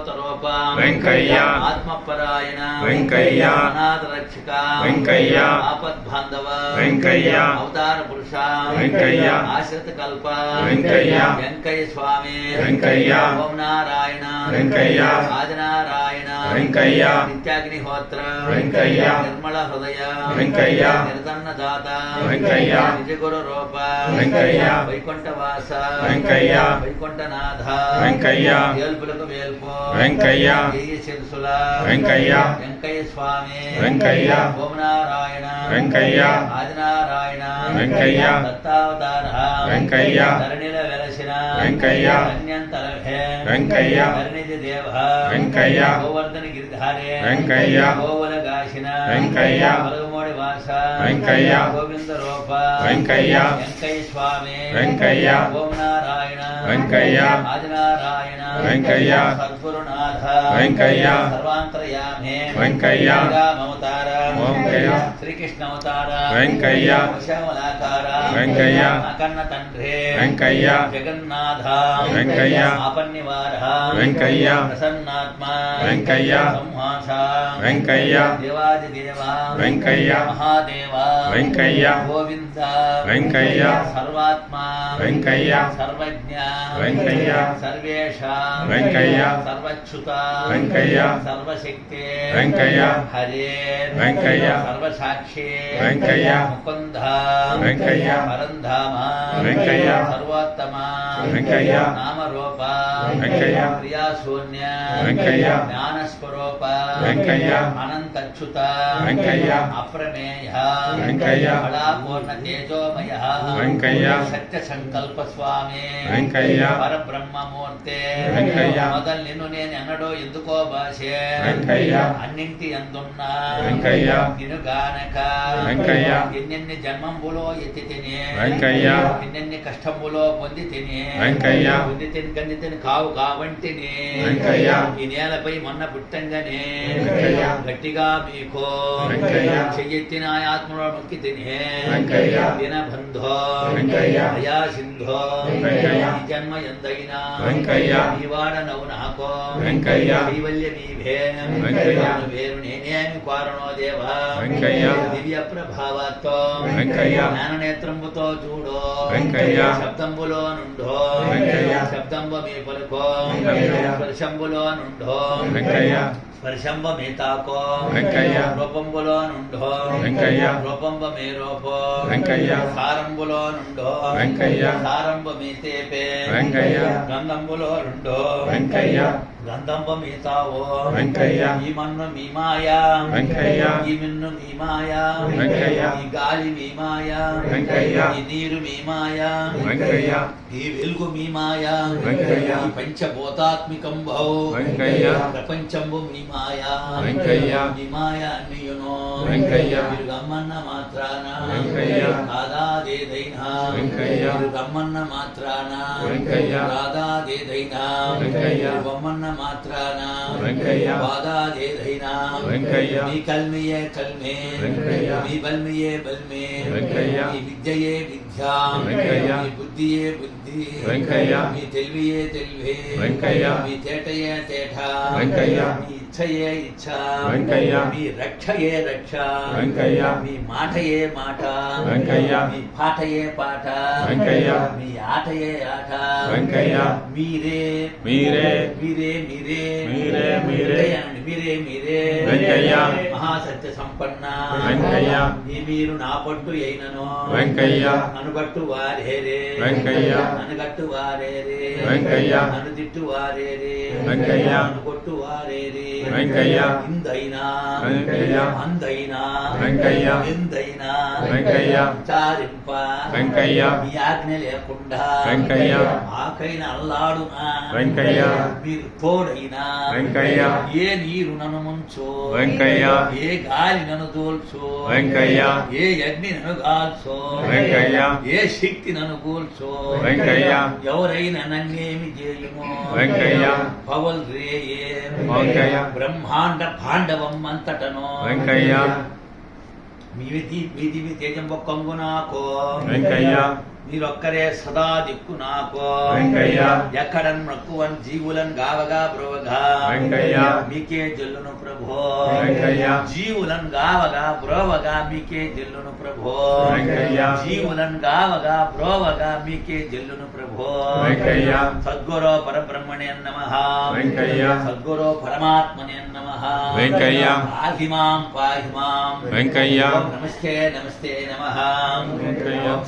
భాగవతరూప వెంకయ్య ఆత్మపరాయణ వెంకయ్య అనాథ రక్షక వెంకయ్య ఆపద్బాంధవ వెంకయ్య అవతార పురుష వెంకయ్య ఆశ్రిత కల్ప వెంకయ్య వెంకయ్య స్వామి వెంకయ్య ఓం నారాయణ వెంకయ్య ఆదినారాయణ వెంకయ్య నిత్యాగ్నిహోత్ర వెంకయ్య నిర్మల హృదయ వెంకయ్య నిర్ధన్నదాత వెంకయ్య నిజగురు రూప వెంకయ్య వైకుంఠవాస వెంకయ్య వైకుంఠనాథ వెంకయ్య వేల్పులకు వేల్పు వెంకయ్య జయ శిరసుల వెంకయ్య వెంకయ్య స్వామి వెంకయ్య ఓం నారాయణ వెంకయ్య ఆదినారాయణ వెంకయ్య దత్తావతార వెంకయ్య ధరణిల వెలసిన వెంకయ్య ధన్యంతరభే వెంకయ్య ధరణిధి దేవ వెంకయ్య గోవర్ధన గిరిధారే వెంకయ్య గోవల గాసిన వెంకయ్య పలుగుమూడి వాస వెంకయ్య గోవింద రూప వెంకయ్య వెంకయ్య స్వామి వెంకయ్య ఓం నారాయణ వెంకయ్య ఆదినారాయణ వెంకయ్య సద్గురునాథ వెంకయ్య సర్వాంతర్యామే వెంకయ్య అవతార వెంకయ్య శ్రీకృష్ణ అవతార వెంకయ్య శ్యామలాకార వెంకయ్య కన్న తండ్రి వెంకయ్య జగన్నాథ వెంకయ్య ఆపన్నివార వెంకయ్య ప్రసన్నాత్మ వెంకయ్య సంహాస వెంకయ్య దేవాదిదేవ వెంకయ్య మహాదేవ వెంకయ్య గోవింద వెంకయ్య సర్వాత్మ వెంకయ్య సర్వజ్ఞ వెంకయ్య సర్వేష వెంకయ్య సర్వచ్యుత వెంకయ్య సర్వశక్తి వెంకయ్య హరే వెంకయ్య సర్వసాక్షి వెంకయ్య ముకుంద వెంకయ్య పరంధామ వెంకయ్య సర్వోత్తమ వెంకయ్య నామరూప వెంకయ్య క్రియాశూన్య వెంకయ్య జ్ఞానస్వరూప వెంకయ్య అనంతచ్యుత వెంకయ్య అప్రమేయ వెంకయ్య బలాపూర్ణ తేజోమయ వెంకయ్య సత్య సంకల్ప స్వామి వెంకయ్య పరబ్రహ్మమూర్తే వెంకయ్య మొదలు నిన్ను నేను ఎన్నడో ఎందుకో భాషే వెంకయ్య అన్నింటి అందున్నా వెంకయ్య నిన్ను గానక వెంకయ్య ఎన్నెన్ని జన్మంబులో ఎత్తి తిని వెంకయ్య ఎన్నెన్ని కష్టంబులో పొంది తిని వెంకయ్య పొంది తిని కన్ని తిని కావు కావంటిని వెంకయ్య ఈ నేలపై మొన్న పుట్టంగానే వెంకయ్య గట్టిగా మీకు వెంకయ్య చెయ్యెత్తిన ఆత్మలో మొక్కి తిని వెంకయ్య దినబంధో వెంకయ్య దయా సింధో వెంకయ్య ఈ జన్మ ఎందైనా వెంకయ్య నీవాడనవు నాకో వెంకయ్య కైవల్య నీవే వెంకయ్య వేరు నేనేమి కోరణో దేవా వెంకయ్య దివ్య ప్రభావతో వెంకయ్య జ్ఞాననేత్రంబుతో చూడు వెంకయ్య శబ్దంబులో నుండో వెంకయ్య శబ్దంబు మీ పలుకో వెంకయ్య స్పర్శంబులో నుండో వెంకయ్య స్పర్శంబ మీ తాకో వెంకయ్య రూపంబులో నుండో వెంకయ్య రూపంబ మీ రూపో వెంకయ్య సారంబులో నుండో వెంకయ్య సారంబ మీ తేపే వెంకయ్య గంధంబులో నుండో వెంకయ్య గంధంబ మీ తావో వెంకయ్య ఈ మన్ను మీ మాయ వెంకయ్య ఈ మిన్ను మీ మాయ వెంకయ్య ఈ గాలి మీ మాయ వెంకయ్య ఈ నీరు మీ మాయ వెంకయ్య ఈ వెలుగు మీ మాయ వెంకయ్య ఈ పంచభూతాత్మికం భౌ వెంకయ్య ప్రపంచంబు మీ మాయ వెంకయ్య మీ మాయ అన్నియును వెంకయ్య మీరు గమ్మన్న మాత్రాన వెంకయ్య రాధాదేదైనా వెంకయ్య మీరు గమ్మన్న మాత్రాన వెంకయ్య రాధాదేదైనా వెంకయ్య మీరు బొమ్మన్న మాత్రాన వెంకయ్య వాదాదేదైనా వెంకయ్య మీ కల్మియే కల్మే వెంకయ్య మీ బల్మియే బల్మే వెంకయ్య మీ విద్యయే విద్య వెంకయ్య మీ బుద్ధియే బుద్ధి వెంకయ్య మీ తెలివియే తెలివి వెంకయ్య మీ తేటయే తేట వెంకయ్య మీ ఇచ్ఛయే ఇచ్ఛ వెంకయ్య మీ రక్షయే రక్ష వెంకయ్య మీ మాటయే మాట వెంకయ్య మీ పాటయే పాట వెంకయ్య మీ ఆటయే ఆట వెంకయ్య మీరే మీరే మీరే మీరే మీరే మీరే అనండి. మీరే మీరే వెంకయ్య మహాసత్య సంపన్న వెంకయ్య ఈ మీరు నా పట్టు అయినను వెంకయ్య అనుగట్టు వారేరే వెంకయ్య అనుగట్టు వారేరే వెంకయ్య నన్ను తిట్టు వారేరే వెంకయ్య కొట్టు వారేరే వెంకయ్య ఇందైనా వెంకయ్య అందైనా వెంకయ్య ఎందైనా వెంకయ్య చారింప వెంకయ్య మీ ఆజ్ఞ లేకుండా వెంకయ్య ఆకైన అల్లాడునా వెంకయ్య మీరు తోడైనా వెంకయ్య ఏ నీరు నన్ను ముంచు వెంకయ్య ఏ గాలి నన్ను దోల్చు వెంకయ్య ఏ అగ్ని నన్ను కాల్చు వెంకయ్య ఏ శక్తి నన్ను కూల్చు వెంకయ్య ఎవరైనా నన్నేమి చేయము వెంకయ్య పవల్ రేయే వెంకయ్య బ్రహ్మాండ పాండవం అంతటను వెంకయ్య మీది మీది తేజం ఒక్కంగు నాకు వెంకయ్య మీరొక్కరే సదా దిక్కు నాకు వెంకయ్య ఎక్కడన్ మక్కువన్ జీవులన్ గావగా బ్రోవగా వెంకయ్య మీకే జల్లును ప్రభో వెంకయ్య జీవులన్ గావగా బ్రోవగా మీకే జల్లును ప్రభో వెంకయ్య జీవులన్ గావగా బ్రోవగా మీకే జల్లును ప్రభో వెంకయ్య సద్గురో పరబ్రహ్మణే నమః వెంకయ్య సద్గురో పరమాత్మనే నమః వెంకయ్య పాహిమాం పాహిమాం వెంకయ్య నమస్తే నమస్తే నమః వెంకయ్య